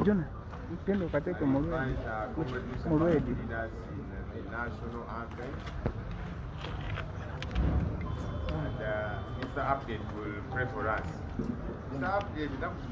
Jonah, can you take a more ready? National anthem. And Mr. Update will pray for us. Mr. Update, that's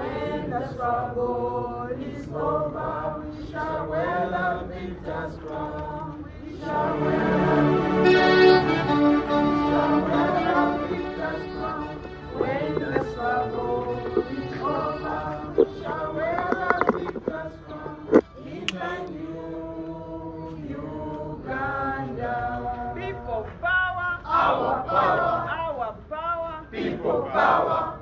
When the struggle is over, we shall wear the victor's crown. We shall wear the victor's crown. When the struggle is over, we shall wear the victor's crown. In the new Uganda. People power, our power, our power, people power.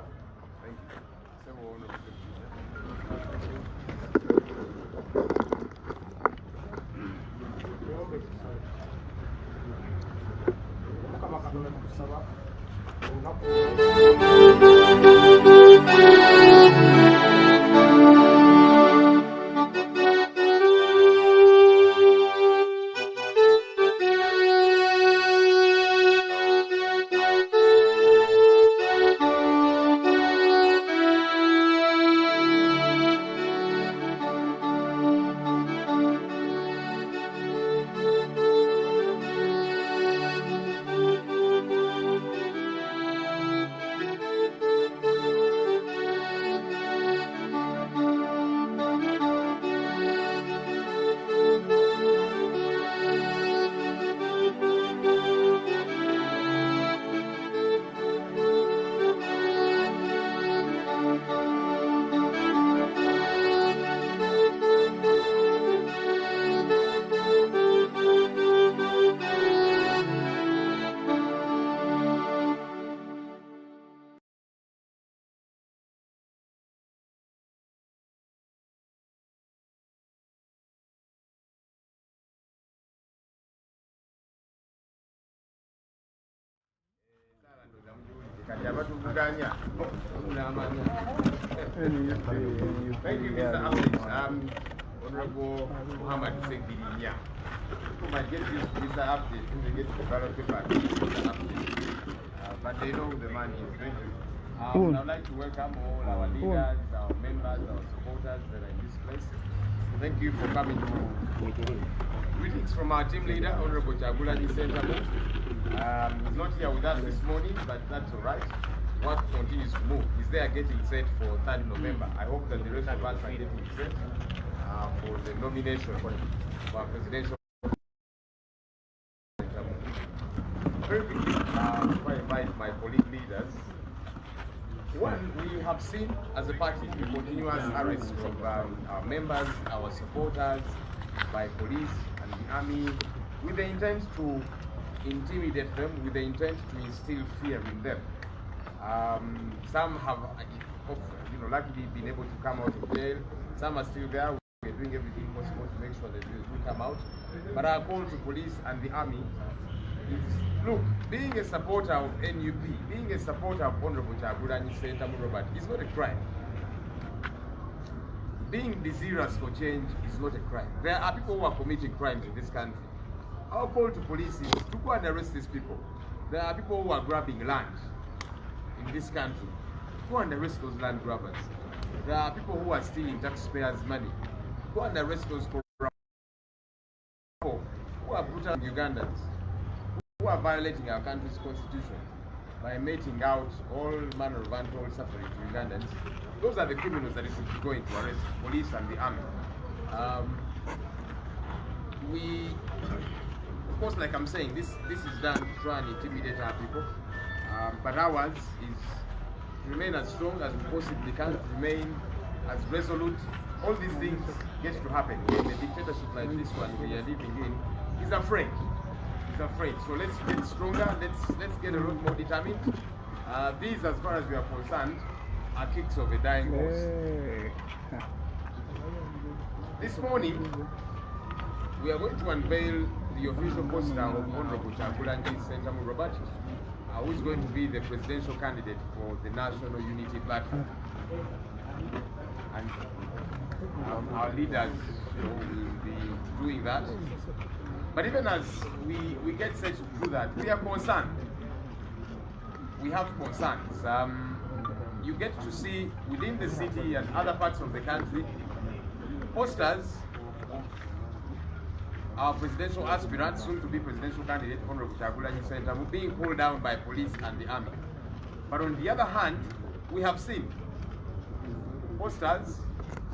Thank you, Mr. Ahmed. Honorable Muhammad Sekirinya. I get this Mr. Update, they get the ballot paper, but they know the man is. Thank you. I'd like to welcome all our leaders, our members, our supporters that are in this place. Thank you for coming to. Greetings from our team leader, Honorable Jagulani Sentamo. He's not here with us this morning, but that's all right. Work continues to move. He's there getting set for 3rd November. I hope that the rest of us are getting set for the nomination for presidential. Very quickly, before I invite my colleague leaders. One, we have seen as a party the continuous arrests of our members, our supporters by police and the army with the intent to intimidate them, with the intent to instill fear in them. Some have, luckily been able to come out of jail. Some are still there. We're doing everything possible to make sure that they do come out. But our call to police and the army is, look, being a supporter of NUP, being a supporter of Honorable Kyagulanyi Ssentamu Robert is not a crime. Being desirous for change is not a crime. There are people who are committing crimes in this country. Our call to police is to go and arrest these people. There are people who are grabbing land in this country. Go and arrest those land grabbers. There are people who are stealing taxpayers' money. Go and arrest those corrupt people who are brutal Ugandans, who are violating our country's constitution by meting out all manner of untold suffering to Ugandans. Those are the criminals that you should be going to arrest, police and the army. Of course, like I'm saying, this is done to try and intimidate our people. But ours is to remain as strong as we possibly can, to remain as resolute. All these things get to happen when a dictatorship like this one we are living in is afraid. He's afraid. So let's get stronger. Let's get a lot more determined. These, as far as we are concerned, are kicks of a dying horse. This morning, we are going to unveil the official poster of Honorable Gyanzi Robert, who is going to be the presidential candidate for the National Unity Platform. And our leaders will be doing that. But even as we get set to do that, we are concerned. We have concerns. You get to see within the city and other parts of the country posters of our presidential aspirant, soon to be presidential candidate, Honorable Gyanzi, being pulled down by police and the army. But on the other hand, we have seen posters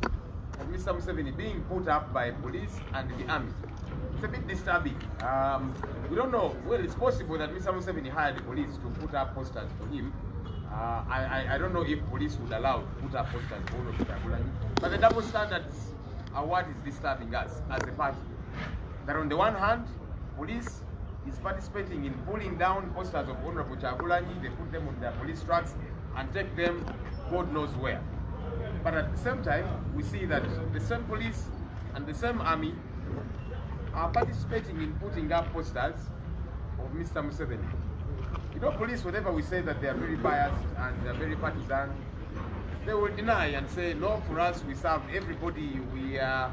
of Mr. Museveni being put up by police and the army. It's a bit disturbing. We don't know. Well, it's possible that Mr. Museveni hired the police to put up posters for him. I don't know if police would allow to put up posters for Honorable Gyanzi. But the double standards are what is disturbing us as a party. That on the one hand, police is participating in pulling down posters of Honorable Gyanzi. They put them on their police trucks and take them God knows where. But at the same time, we see that the same police and the same army are participating in putting up posters of Mr. Museveni. You know, police, whenever we say that they are very biased and they are very partisan, they will deny and say, no, for us, we serve everybody. We are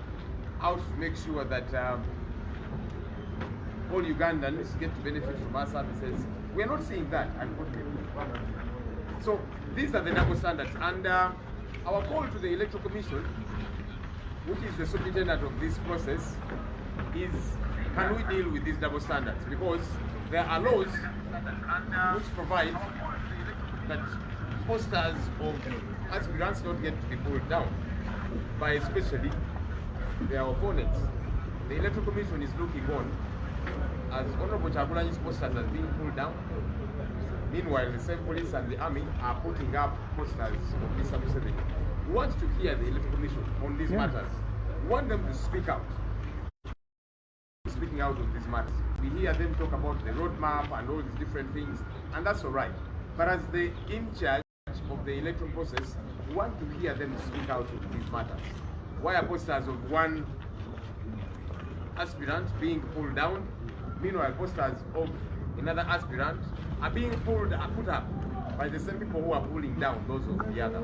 out to make sure that all Ugandans get to benefit from our services. We are not seeing that, unfortunately. So these are the double standards. And our call to the Electoral Commission, which is the superintendent of this process, is can we deal with these double standards? Because there are laws which provide that posters of aspirants don't get to be pulled down by especially their opponents. The Electoral Commission is looking on as Honorable Gyanzi's posters are being pulled down. Meanwhile, the same police and the army are putting up posters of Mr. Museveni. We want to hear the Electoral Commission on these matters. We want them to speak out. Speaking out of these matters. We hear them talk about the roadmap and all these different things, and that's all right. But as the in charge of the electoral process, we want to hear them speak out of these matters. Why are posters of one aspirant being pulled down? Meanwhile, posters of another aspirant are being put up by the same people who are pulling down those of the other.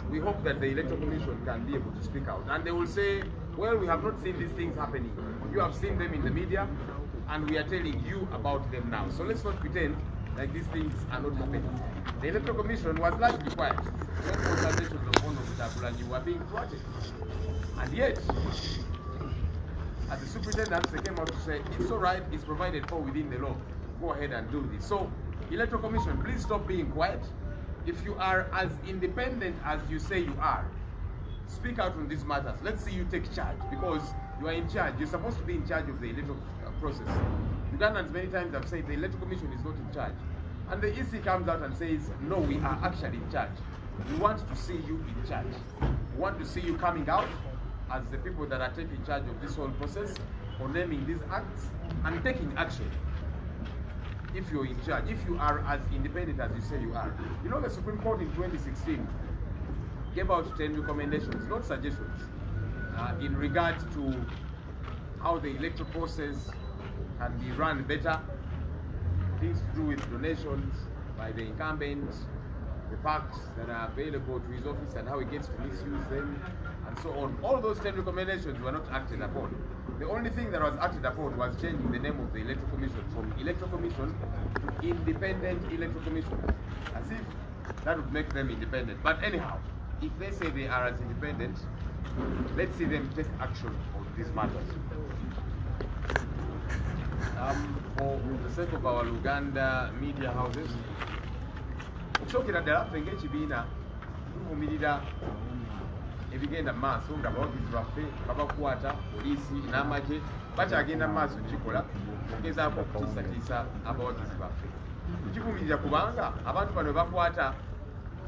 We hope that the Electoral Commission can be able to speak out. And they will say, well, we have not seen these things happening. You have seen them in the media, and we are telling you about them now. So let's not pretend like these things are not happening. The Electoral Commission was largely quiet when consultations of Honorable Gyanzi were being thwarted. And yet, as the superintendent, they came out to say, it's all right, it's provided for within the law. Go ahead and do this. So, Electoral Commission, please stop being quiet. If you are as independent as you say you are, speak out on these matters. Let's see you take charge, because you are in charge. You're supposed to be in charge of the electoral process. Ugandans many times have said the Electoral Commission is not in charge. And the EC comes out and says, no, we are actually in charge. We want to see you in charge. We want to see you coming out as the people that are taking charge of this whole process, condemning these acts and taking action. If you're in charge, if you are as independent as you say you are. You know, the Supreme Court in 2016 gave out 10 recommendations, not suggestions, in regard to how the electoral process can be run better, things to do with donations by the incumbent, the facts that are available to his office and how he gets to misuse them, and so on. All those 10 recommendations were not acted upon. The only thing that was acted upon was changing the name of the Electoral Commission from Electoral Commission to Independent Electoral Commission, as if that would make them independent. But anyhow, if they say they are as independent, let's see them take action on these matters. For the sake of our Uganda media houses, okusookera ddala ffe ng'ekibiina tuvumirira ebigenda mu maaso nga abawagizi baffe babakwata poliisi n'amagye bakyagenda mu maaso kikola okugezaako okutiisatiisa abawagizi baffe. Tukivumirira kubanga abantu bano bakwata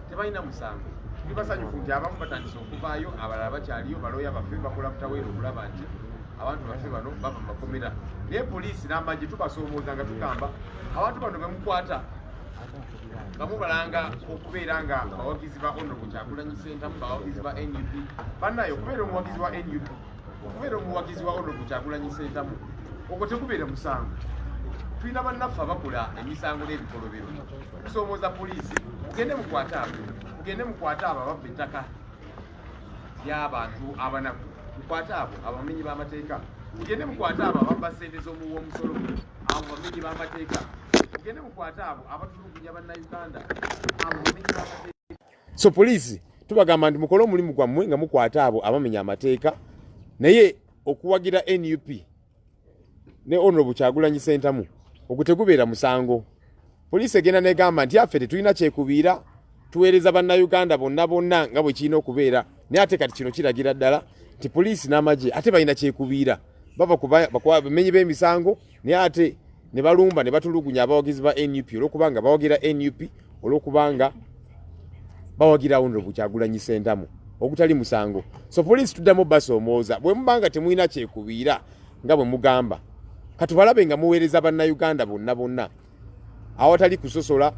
tebalina musango. Tuli basanyufu nti abamu batandise okuvaayo, abalala bakyaliyo, balooya baffe bakola butaweera okulaba nti abantu baffe bano bava mu makomera. Naye poliisi n'amagye tubasoomooza nga tugamba abantu bano bemukwata nga mubalanga okubeera nga abawagizi ba Honorable Kyagulanyi Ssentamu, abawagizi ba NUP. Bannaye okubeera omuwagizi wa NUP, okubeera omuwagizi wa Honorable Kyagulanyi Ssentamu, ogwo tegubeera musango. Tulina bannaffe abakola emisango n'ebikolobero. Tusoomooza poliisi mugende mukwate abo ababba ettaka ly'abantu abanaku, mukwate abo abamenyi b'amateeka, mugende mukwate abo ababba ssente z'omuwa omusolo, abo bamenyi b'amateeka, mugende mukwate abo abatulugunya bannayuganda, abo bamenyi b'amateeka. So poliisi tubagamba nti mukole omulimu gwammwe nga mukwate abo abamenya amateeka, naye okuwagira NUP ne Honorable Kyagulanyi Ssentamu okutegubeera musango. Poliisi egenda negamba nti affe tetulina kyekubiira, tuweereza bannayuganda bonna nga bwe kirina okubeera, naye ate kati kino kiragira ddala nti poliisi n'amagye ate balina kyekubiira, bava ku bamenyi b'emisango, naye ate ne balumba ne batulugunya abawagizi ba NUP olw'okubanga bawagira NUP, olw'okubanga bawagira Honorable Kyagulanyi Ssentamu ogutali musango. So poliisi tuddamu basoomooza, bwe mubanga temulina kyekubiira nga bwe mugamba, katubalabe nga muweereza bannayuganda bonna awatali kusosola,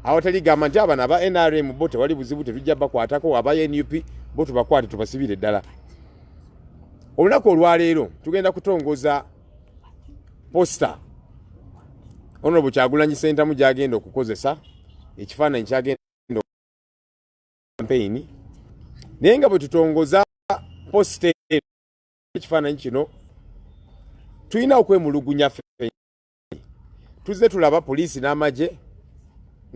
awatali gamba nti abana aba NRM bo tewali buzibu tetujja bakwatako, aba NUP bo tubakwate tubasibire ddala. Olunaku olwaleero tugenda kutongoza posta Honorable Kyagulanyi Ssentamu gy'agenda okukozesa ekifaananyi kyagenda campaign, naye nga bwe tutongoza posta ekifaananyi kino tulina okwemulugunya ffe. Tuzze tulaba poliisi n'amagye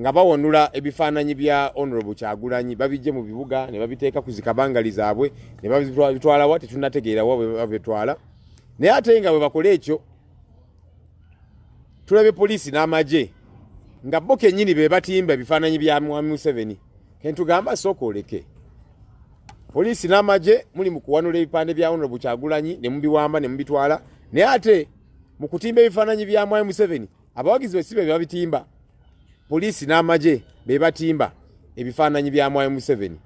nga bawonula ebifaananyi bya Honorable Kyagulanyi, babijje mu bibuga ne babiteeka ku zikabangали zaabwe ne babitwala wa tetunnategeera wa bwe babitwala. Naye ate nga bwe bakola ekyo, tulabe poliisi n'amagye nga bo kennyini be batimba ebifaananyi bya Mwami Museveni. Kentugamba sooka oleke. Poliisi n'amagye muli mu kuwanula ebipande bya Honorable Kyagulanyi ne mubiwamba ne mubitwala, naye ate mu kutimba ebifaananyi bya Mwami Museveni abawagizi be si be babitimba, poliisi n'amagye be batimba ebifaananyi bya Mwami Museveni.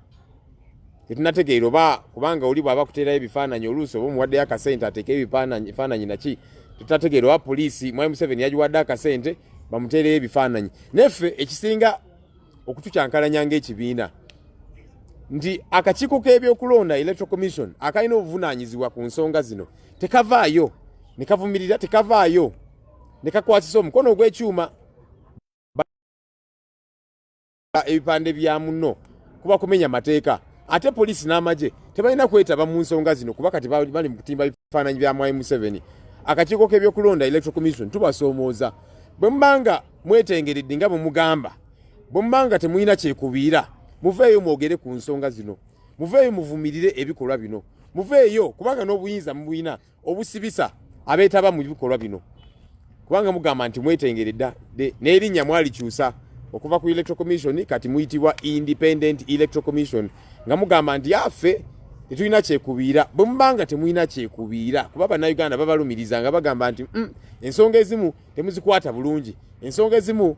Tetunnategeera oba kubanga oli bw'aba kuteerayo ebifaananyi oluusi oba omuwaddeyo akasente ateeke ebifaananyi naki, tutategeera oba poliisi Mwami Museveni yagiwadde akasente bamuteereyo ebifaananyi. Neffe ekisinga okutukyankalanya ng'ekibiina nti akakiiko k'ebyokulonda Electoral Commission akalina obuvunaanyizibwa ku nsonga zino tekavaayo ne kavumirira, tekavaayo ne kakwasisa omukono ogw'ekyuma ebipande bya muno kuba kumenya mateeka. Ate poliisi n'amagye tebalina kwetaba mu nsonga zino kuba kati bali mu kutimba ebifaananyi bya Mwami Museveni. Akakiiko k'ebyokulonda Electoral Commission tubasoomooza, bwe mubanga mwetengeredde nga bwe mugamba, bwe mubanga temulina kyekubiira, muveeyo mwogere ku nsonga zino, muveeyo muvumirire ebikolwa bino, muveeyo kubanga n'obuyinza mubuyina obusibisa abeetaba mu bikolwa bino, kubanga mugamba nti mwetengeredda n'erinnya mwalikyusa okuva ku Electoral Commission kati muyitibwa Independent Electoral Commission, nga mugamba nti affe tetulina kyekubiira. Bwe mubanga temulina kyekubiira, kuba bannayuganda babalumiriza nga bagamba nti ensonga ezimu temuzikwata bulungi, ensonga ezimu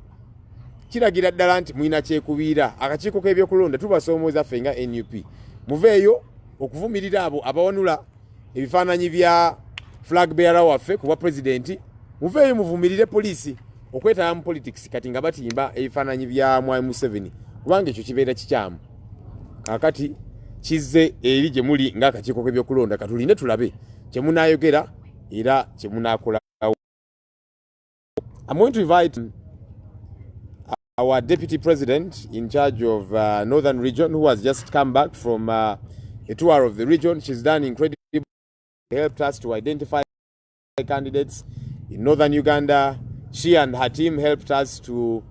kiragira ddala nti mulina kyekubiira. Akakiiko k'ebyokulonda tubasoomooza ffe nga NUP, muveeyo okuvumirira abo abawanula ebifaananyi bya flag bearer waffe ku bwa pulezidenti, muveeyo muvumirire poliisi okwetaba mu politics kati nga batimba ebifaananyi bya Mwami Museveni, kubanga ekyo kibeera kikyamu. Kakati kizze eri gye muli ng'akakiiko k'ebyokulonda, katulinde tulabe kye munaayogera era kye munaakolawo. I'm going to invite our Deputy President in charge of Northern Region, who has just come back from a tour of the region. She's done incredibly, helped us to identify candidates in Northern Uganda. She and her team helped us to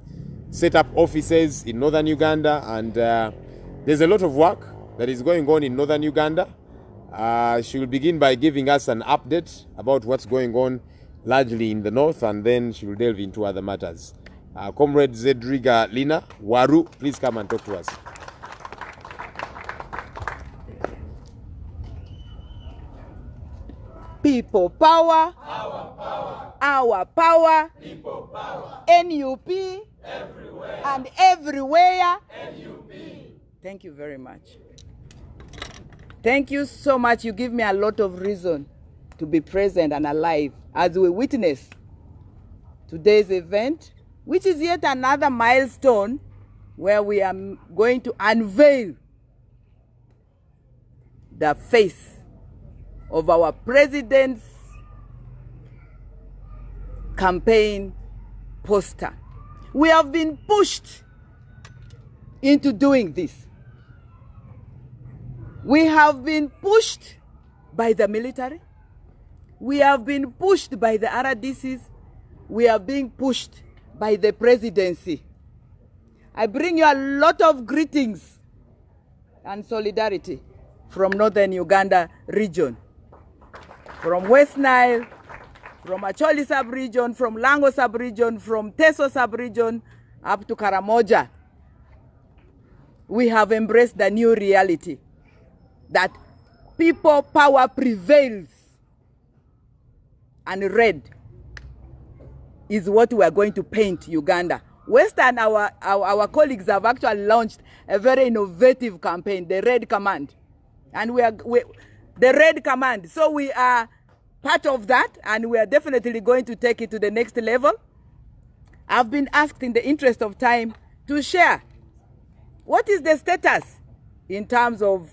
set up offices in northern Uganda, and there's a lot of work that is going on in northern Uganda. She will begin by giving us an update about what's going on largely in the north, and then she will delve into other matters. Comrade Zedriga Lina Waru, please come and talk to us. People power, our power, People power, NUP, everywhere, and everywhere. NUP. Thank you very much. Thank you so much. You give me a lot of reason to be present and alive as we witness today's event, which is yet another milestone where we are going to unveil the face of our president's campaign poster. We have been pushed into doing this. We have been pushed by the military. We have been pushed by the RDCs. We are being pushed by the presidency. I bring you a lot of greetings and solidarity from northern Uganda region, from West Nile, from Acholi sub-region, from Lango sub-region, from Teso sub-region, up to Karamoja. We have embraced the new reality that people power prevails, and red is what we are going to paint Uganda. Western, our colleagues have actually launched a very innovative campaign, the Red Command. And the Red Command. So we are part of that, and we are definitely going to take it to the next level. I've been asked in the interest of time to share what is the status in terms of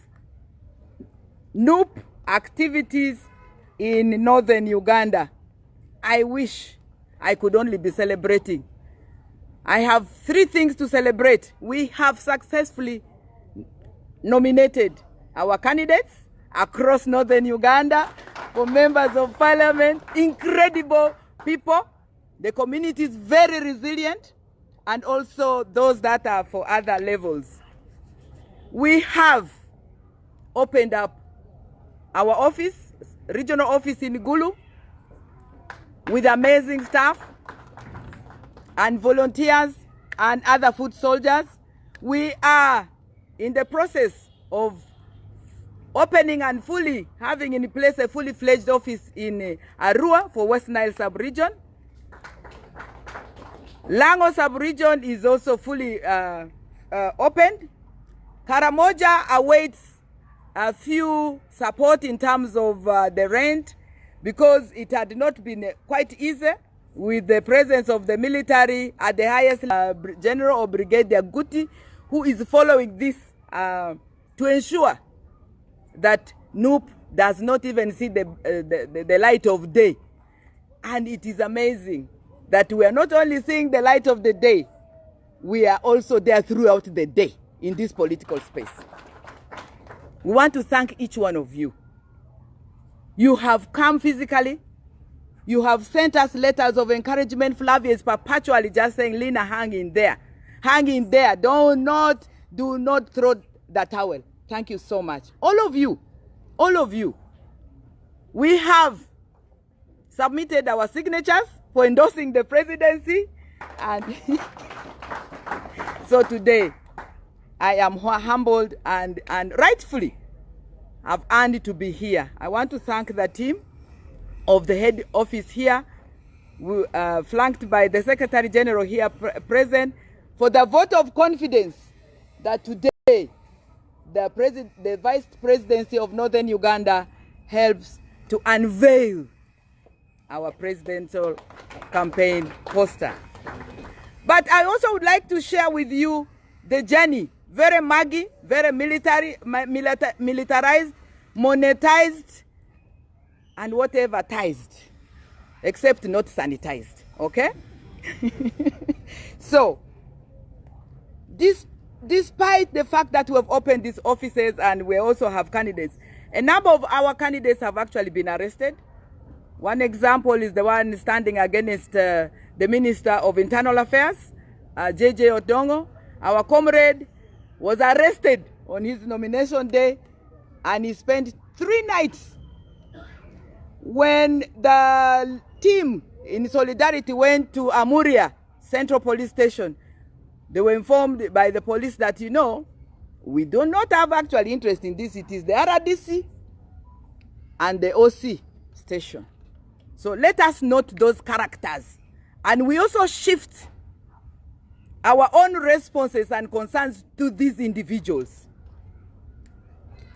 NUP activities in northern Uganda. I wish I could only be celebrating. I have 3 things to celebrate. We have successfully nominated our candidates across northern Uganda for members of parliament. Incredible people. The community is very resilient, and also those that are for other levels. We have opened up our office, regional office in Gulu, with amazing staff and volunteers and other foot soldiers. We are in the process of opening and fully having in place a fully fledged office in Arua for West Nile sub-region. Lango sub-region is also fully opened. Karamoja awaits a few support in terms of the rent, because it had not been quite easy with the presence of the military at the highest General or Brigadier Guti, who is following this to ensure that NUP does not even see the light of day. And it is amazing that we are not only seeing the light of the day, we are also there throughout the day in this political space. We want to thank each one of you. You have come physically. You have sent us letters of encouragement. Flavia is perpetually just saying, Lina, hang in there. Hang in there. Do not throw the towel. Thank you so much. All of you. We have submitted our signatures for endorsing the presidency. And so today, I am humbled and rightfully I've earned to be here. I want to thank the team of the head office here, flanked by the Secretary General here present, for the vote of confidence that today the Vice Presidency of Northern Uganda helps to unveil our presidential campaign poster. But I also would like to share with you the journey, very muggy, very militarized, monetized, and whatever tized, except not sanitized, okay? So, despite the fact that we have opened these offices and we also have candidates, a number of our candidates have actually been arrested. One example is the one standing against the Minister of Internal Affairs, J.J. Odongo, our comrade, was arrested on his nomination day, and he spent 3 nights. When the team in Solidarity went to Amuria Central Police Station, they were informed by the police that, you know, we do not have actual interest in this. It is the RDC and the OC station. So let us note those characters. And we also shift our own responses and concerns to these individuals.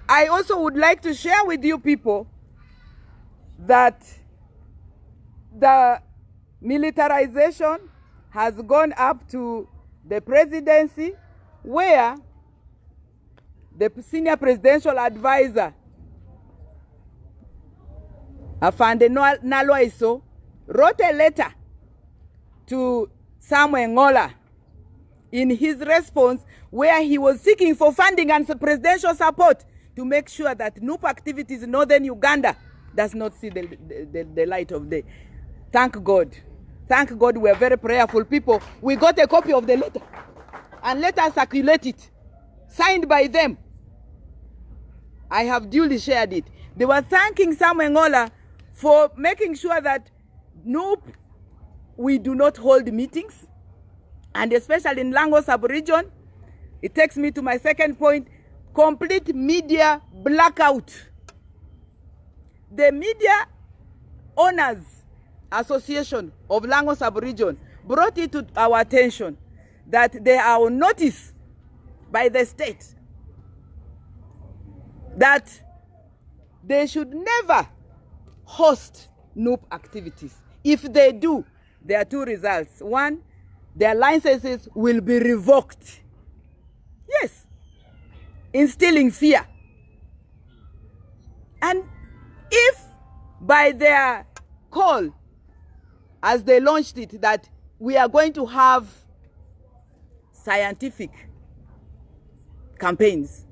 I also would like to share with you people that the militarization has gone up to the presidency, where the senior presidential advisor, Afande Nalwaiso, wrote a letter to Samuel Ngola in his response, where he was seeking for funding and presidential support to make sure that NUP activities in northern Uganda does not see the light of day. Thank God. Thank God, we are very prayerful people. We got a copy of the letter, and let us circulate it, signed by them. I have duly shared it. They were thanking Samuel Ngola for making sure that NUP, we do not hold meetings, and especially in Lango sub-region. It takes me to my second point, complete media blackout. The Media Owners Association of Lango sub-region brought it to our attention that they are on notice by the state that they should never host NUP activities. If they do, there are 2 results. 1, their licenses will be revoked. Yes, instilling fear. And if by their call, as they launched it, that we are going to have scientific campaigns,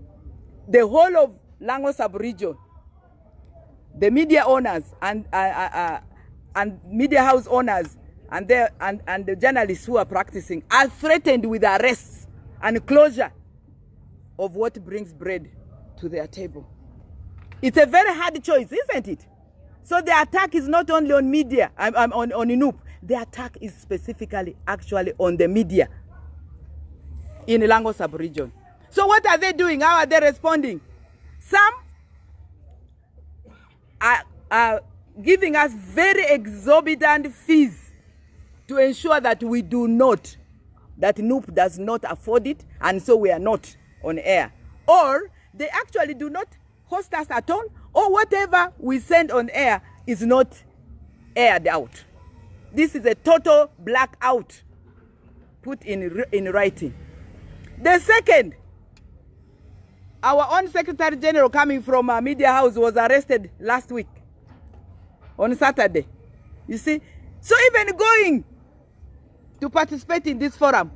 the whole of Lango sub-region, the media owners and media house owners and the journalists who are practicing are threatened with arrests and closure of what brings bread to their table. It's a very hard choice, isn't it? So the attack is not only on media, on NUP. The attack is specifically actually on the media in Lango sub-region. So what are they doing? How are they responding? Some are giving us very exorbitant fees to ensure that we do not, that NUP does not afford it, and so we are not on air. Or they actually do not host us at all, or whatever we send on air is not aired out. This is a total blackout put in writing. The second, our own Secretary General coming from a media house was arrested last week on Saturday. You see, so even going to participate in this forum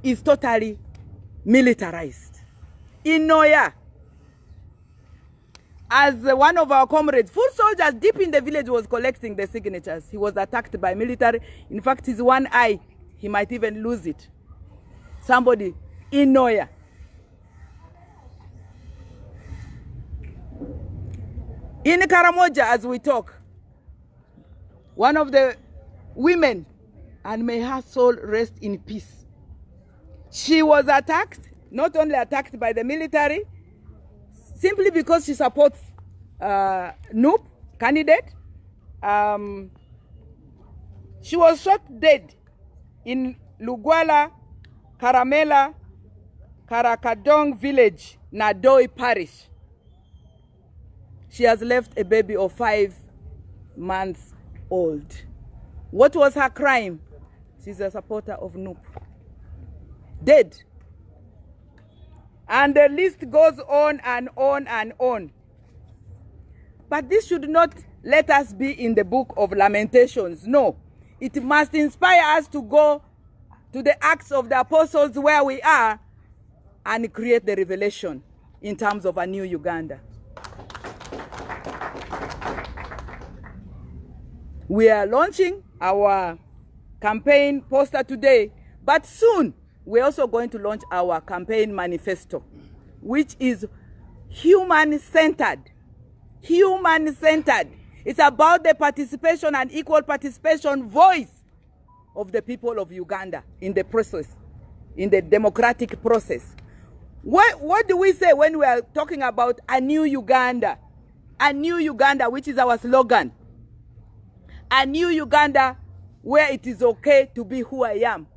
is totally militarized. In Noya, as one of our comrades, foot soldiers deep in the village, was collecting the signatures. He was attacked by military. In fact, his one eye, he might even lose it. Somebody in Noya. In Karamoja, as we talk, one of the women, and may her soul rest in peace, she was attacked, not only attacked by the military, simply because she supports NUP candidate. She was shot dead in Lugwala, Karamela, Karakadong village, Nadoi parish. She has left a baby of 5 months old. What was her crime? She's a supporter of NUP. Dead. And the list goes on and on and on. But this should not let us be in the book of lamentations. No. It must inspire us to go to the Acts of the Apostles, where we are, and create the revelation in terms of a new Uganda. We are launching our campaign poster today, But soon, we're also going to launch our campaign manifesto, which is human-centered. Human-centered. It's about the participation and equal participation voice of the people of Uganda in the process, in the democratic process. What do we say when we are talking about a new Uganda? A new Uganda, which is our slogan. A new Uganda where it is okay to be who I am.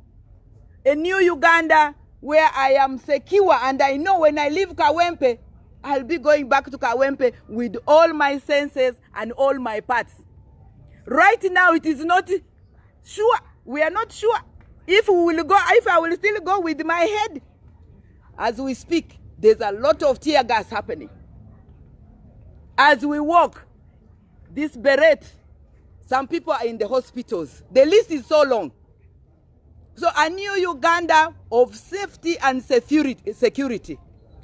A new Uganda where I am secure and I know when I leave Kawempe, I'll be going back to Kawempe with all my senses and all my parts. Right now, it is not sure. We are not sure if we will go, if I will still go with my head. As we speak, there's a lot of tear gas happening. As we walk, this beret, some people are in the hospitals. The list is so long. So a new Uganda of safety and security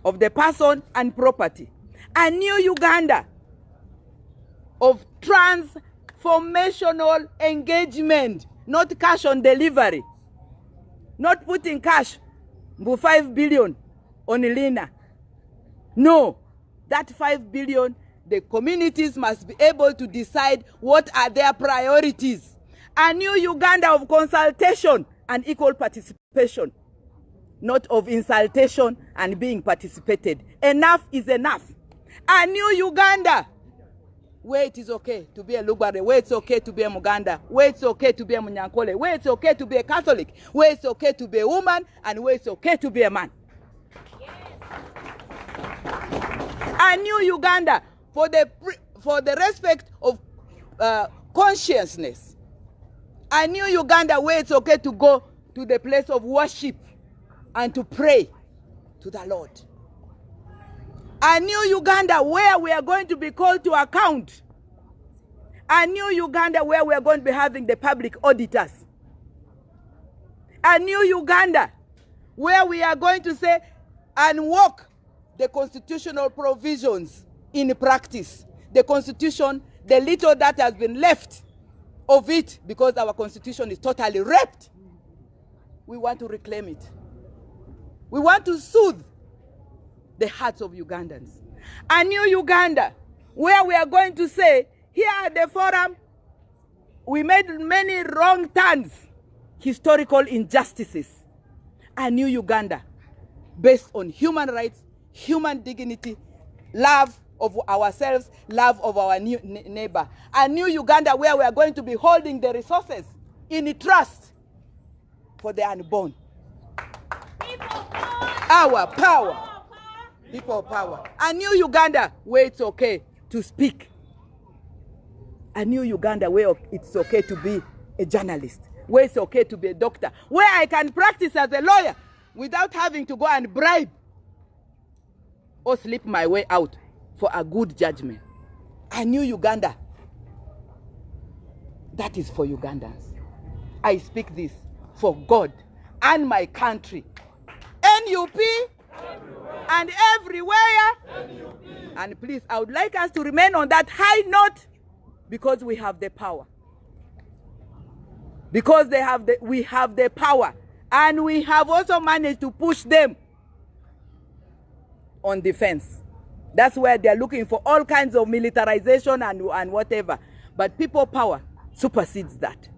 of the person and property. A new Uganda of transformational engagement, not cash on delivery. Not putting cash, 5 billion on Lina. No, that 5 billion, the communities must be able to decide what are their priorities. A new Uganda of consultation and equal participation, not of insultation and being participated. Enough is enough. A new Uganda where it is okay to be a Lugbare, where it's okay to be a Muganda, where it's okay to be a Munyankole, where it's okay to be a Catholic, where it's okay to be a woman, and where it's okay to be a man. Yes. A new Uganda for the respect of consciousness. A new Uganda where it's okay to go to the place of worship and to pray to the Lord. A new Uganda where we are going to be called to account. A new Uganda where we are going to be having the public auditors. A new Uganda where we are going to say and walk the constitutional provisions in practice. The constitution, the little that has been left of it, because our constitution is totally raped. We want to reclaim it. We want to soothe the hearts of Ugandans. A new Uganda, where we are going to say, here at the forum, we made many wrong turns, historical injustices. A new Uganda, based on human rights, human dignity, love of ourselves, love of our neighbor. A new Uganda where we are going to be holding the resources in trust for the unborn. Our power. People power. A new Uganda where it's okay to speak. A new Uganda where it's okay to be a journalist. Where it's okay to be a doctor. Where I can practice as a lawyer without having to go and bribe or slip my way out for a good judgment. A new Uganda. That is for Ugandans. I speak this for God and my country. NUP and everywhere. And please, I would like us to remain on that high note because we have the power. Because we have the power. And we have also managed to push them on defense. That's where they're looking for all kinds of militarization and whatever. But people power supersedes that.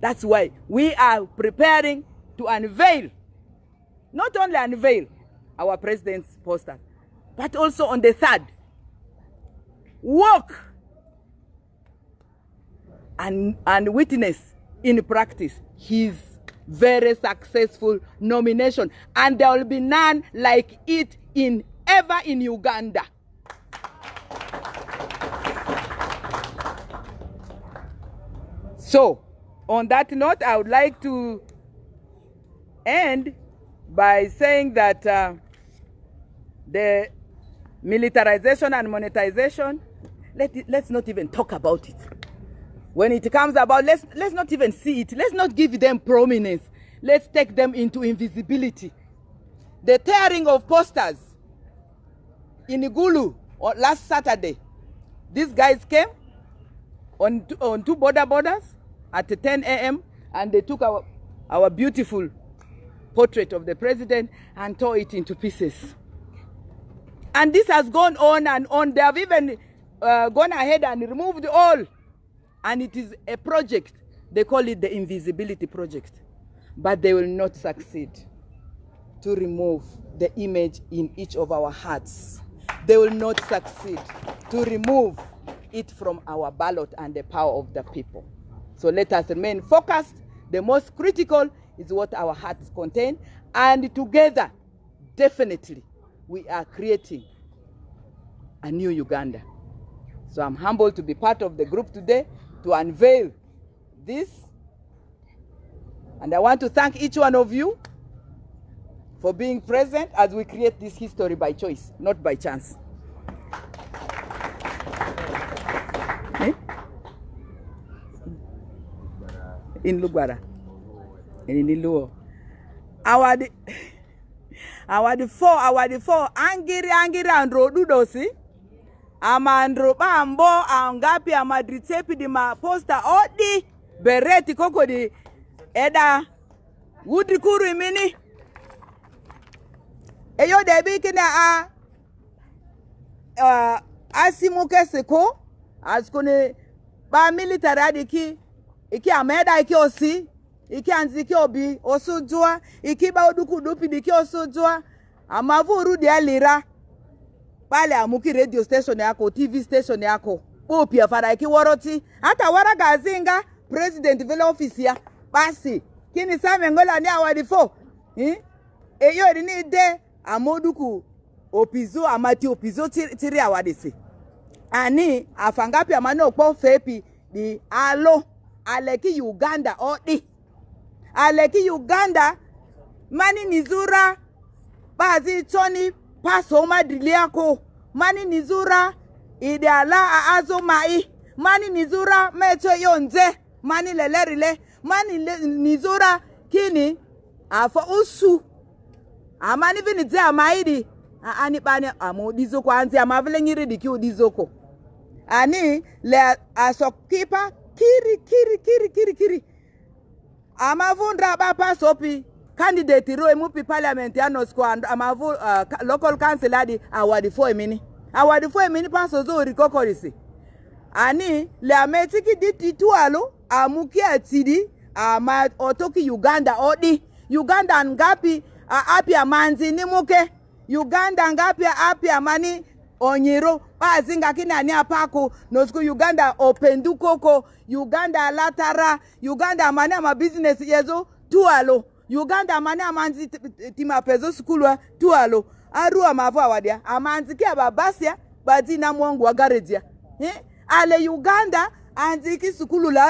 That's why we are preparing to unveil, not only unveil our president's poster, but also on the 3rd, walk and witness in practice his very successful nomination. And there will be none like it ever in Uganda. So, on that note, I would like to end by saying that the militarization and monetization, let's not even talk about it. When it comes about, let's not even see it. Let's not give them prominence. Let's take them into invisibility. The tearing of posters in Igulu last Saturday, these guys came on two borders at 10 a.m. and they took our beautiful portrait of the president and tore it into pieces. And this has gone on and on. They have even gone ahead and removed all. And it is a project. They call it the Invisibility Project. But they will not succeed to remove the image in each of our hearts. They will not succeed to remove it from our ballot and the power of the people. So let us remain focused. The most critical is what our hearts contain. And together, definitely, we are creating a new Uganda. So I'm humbled to be part of the group today to unveil this. And I want to thank each one of you for being present as we create this history by choice, not by chance. In Lugwara, in Niluo. Our the four, angiri andro dudosi, amandro bambo, angapi amadritepi di ma posta odi, bereti koko di eda, wudi kuru imini. Eyo debi kina asimuke seko, askone ba military adiki, iki ameda iki osi, iki anziki obi osujua, iki ba oduku dupi diki osujua, amavuru di alira, pale amuki radio station yako, TV station yako, upi afara iki waroti, hata wara gazinga, president vile ofisi ya, basi, kini same ngola ni awadifo, eyo rini de, amoduku opizo, amati opizo tiri awadisi. Ani, afangapi amano okpo fepi, di alo, aleki Uganda odi. Aleki Uganda mani nizura bazi toni paso madriliako mani nizura ideala azo mai mani nizura meto yonze mani lelerile mani nizura kini afo usu amani vinize amaidi ani bani amodizo kwanzi amavile nyiri diki udizoko ani le asokipa kiri amavundra bapa sopi candidate ro emupi parliament ya squad amavu local council adi award for emini paso zo rikokorisi ani le ametiki diti tualo amuki atidi ama otoki Uganda odi Uganda ngapi api amanzi nimuke Uganda ngapi api amani onyiro bazinga kinani apako nosku Uganda opendu koko Uganda latara Uganda amani ama business yezo tualo Uganda amani amanzi tima pezo skulwa tualo aru amavu awadia amanzi kia babasia badina mwangu wa garejia ale Uganda anziki sukulu la